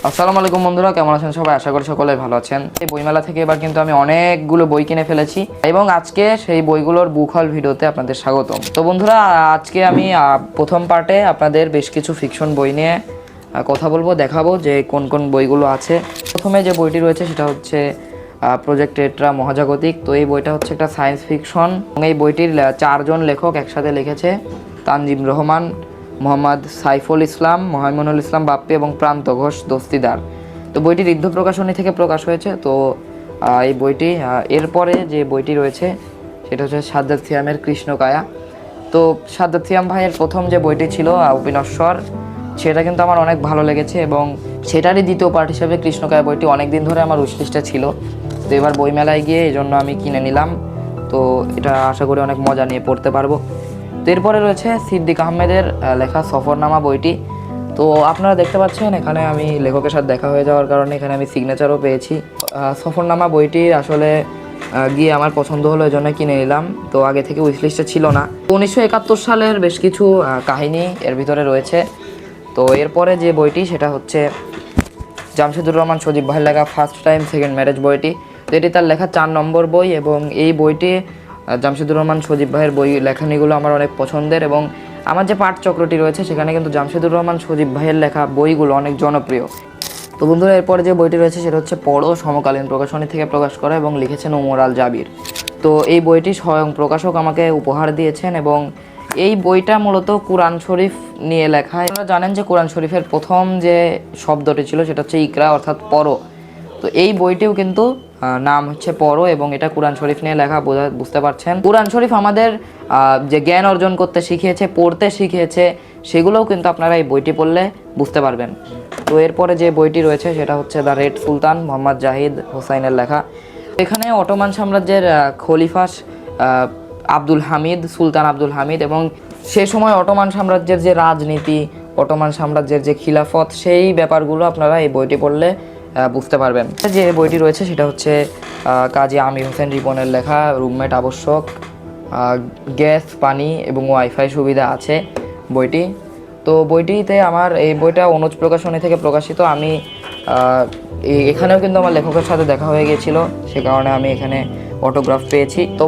আসসালামু আলাইকুম বন্ধুরা, কেমন আছেন সবাই? আশা করি সকলে ভালো আছেন। এই বইমেলা থেকে এবার কিন্তু আমি অনেকগুলো বই কিনে ফেলেছি এবং আজকে সেই বইগুলোর বুক হল ভিডিওতে আপনাদের স্বাগতম। তো বন্ধুরা, আজকে আমি প্রথম পার্টে আপনাদের বেশ কিছু ফিকশন বই নিয়ে কথা বলবো, দেখাবো যে কোন কোন বইগুলো আছে। প্রথমে যে বইটি রয়েছে সেটা হচ্ছে প্রজেক্ট টেট্রা মহাজাগতিক। তো এই বইটা হচ্ছে একটা সায়েন্স ফিকশন এবং এই বইটির 4 জন লেখক একসাথে লিখেছে: তানজিম রহমান, মোহাম্মদ সাইফুল ইসলাম, মহাইমনুল ইসলাম বাপ্পি এবং প্রান্ত ঘোষ দস্তিদার। তো বইটি ঋদ্ধ প্রকাশনী থেকে প্রকাশ হয়েছে। তো এই বইটি এরপরে যে বইটি রয়েছে সেটা হচ্ছে সাজ্জাদ সিয়ামের কৃষ্ণকায়া। তো সাজ্জাদ সিয়াম ভাইয়ের প্রথম যে বইটি ছিল অবিনশ্বর, সেটা কিন্তু আমার অনেক ভালো লেগেছে এবং সেটারই দ্বিতীয় পার্ট হিসেবে কৃষ্ণকায়া বইটি অনেক দিন ধরে আমার উইশলিস্টে ছিল। তো এবার বইমেলায় গিয়ে এই জন্য আমি কিনে নিলাম। তো এটা আশা করি অনেক মজা নিয়ে পড়তে পারবো। তো এরপরে রয়েছে সিদ্দিক আহমেদের লেখা সফরনামা বইটি। তো আপনারা দেখতে পাচ্ছেন এখানে আমি লেখকের সাথে দেখা হয়ে যাওয়ার কারণে এখানে আমি সিগনেচারও পেয়েছি। সফরনামা বইটি আসলে গিয়ে আমার পছন্দ হলো, এই জন্য কিনে নিলাম। তো আগে থেকে উইশলিস্টে ছিল না। 1971 সালের বেশ কিছু কাহিনী এর ভিতরে রয়েছে। তো এরপরে যে বইটি সেটা হচ্ছে জামশেদুর রহমান সজীব ভাইয়ের লেখা ফার্স্ট টাইম সেকেন্ড ম্যারেজ বইটি। তো এটি তার লেখা 4 নম্বর বই এবং এই বইটি জামশেদুর রহমান সজীব ভাইয়ের বই লেখানিগুলো আমার অনেক পছন্দের এবং আমার যে পাঠচক্রটি রয়েছে সেখানে কিন্তু জামশেদুর রহমান সজীব ভাইয়ের লেখা বইগুলো অনেক জনপ্রিয়। তো বন্ধুরা, এরপরে যে বইটি রয়েছে সেটা হচ্ছে পড়ো, সমকালীন প্রকাশনী থেকে প্রকাশ করা এবং লিখেছেন ওমর আল জাবির। তো এই বইটি স্বয়ং প্রকাশক আমাকে উপহার দিয়েছেন এবং এই বইটা মূলত কুরআন শরীফ নিয়ে লেখা। আপনারা জানেন যে কুরআন শরীফের প্রথম যে শব্দটি ছিল সেটা হচ্ছে ইকরা, অর্থাৎ পড়ো। তো এই বইটিও কিন্তু নাম হচ্ছে পড়ো এবং এটা কুরআন শরীফ নিয়ে লেখা। বুঝতে পারছেন, কুরআন শরীফ আমাদের যে জ্ঞান অর্জন করতে শিখিয়েছে, পড়তে শিখিয়েছে, সেগুলোও কিন্তু আপনারা এই বইটি পড়লে বুঝতে পারবেন। তো এরপরে যে বইটি রয়েছে সেটা হচ্ছে দ্য রেড সুলতান, মোহাম্মদ জাহিদ হোসাইনের লেখা। এখানে অটোমান সাম্রাজ্যের খলিফা আব্দুল হামিদ, সুলতান আব্দুল হামিদ এবং সে সময় অটোমান সাম্রাজ্যের যে রাজনীতি, অটোমান সাম্রাজ্যের যে খিলাফত, সেই ব্যাপারগুলো আপনারা এই বইটি পড়লে বুঝতে পারবেন। যে বইটি রয়েছে সেটা হচ্ছে কাজী আমির হোসেন রিপনের লেখা রুমমেট আবশ্যক, গ্যাস, পানি এবং ওয়াইফাই সুবিধা আছে বইটি। তো বইটিতে আমার এই বইটা অনুজ প্রকাশনী থেকে প্রকাশিত। আমি এখানেও কিন্তু আমার লেখকের সাথে দেখা হয়ে গিয়েছিল, সে কারণে আমি এখানে অটোগ্রাফ পেয়েছি। তো